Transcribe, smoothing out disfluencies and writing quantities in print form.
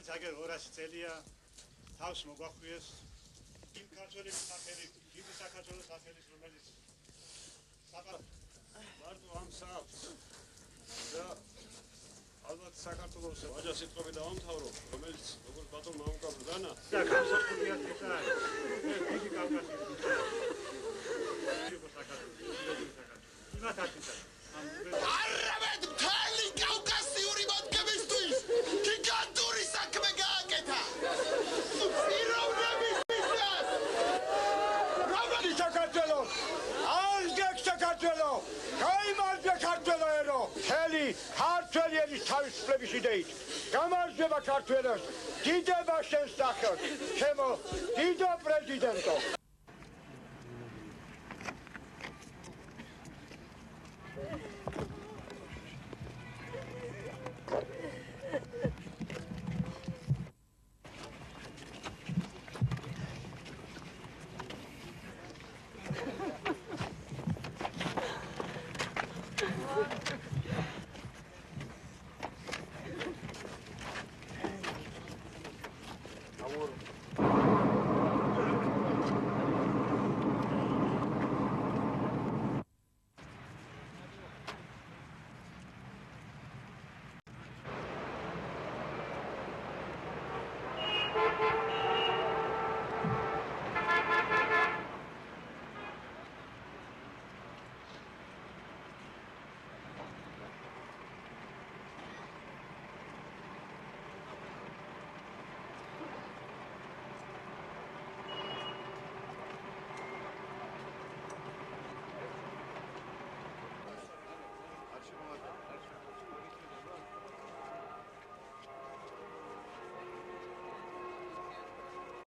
ზაგერ 200 წელია თავს მოგვახვიეს იმ ქართველების სახელი, დიდი საქართველოს სახელის, რომელიც მარტო ამ საათს და ალბათ საქართველოს ვაჟა სიტყვები დავამთავრო, რომელიც როგორც ბატონ მამუკაბ დანა და გამოსახულია თვითონ დიდი კავკასიის არამედ მთელი კავკასიური მოდგმისთვის გიგანტური საქმე გააკეთა. პიროვნების მისვას. რომელი საქართველო? ალგეკ საქართველო. გაიმარჯვე ქართველოერო. მთელი ქართველი ერის თავისუფლების იდეით. გამარჯვება ქართველოს. დიდება შენს სახელს. ჩემო დიდო პრეზიდენტო.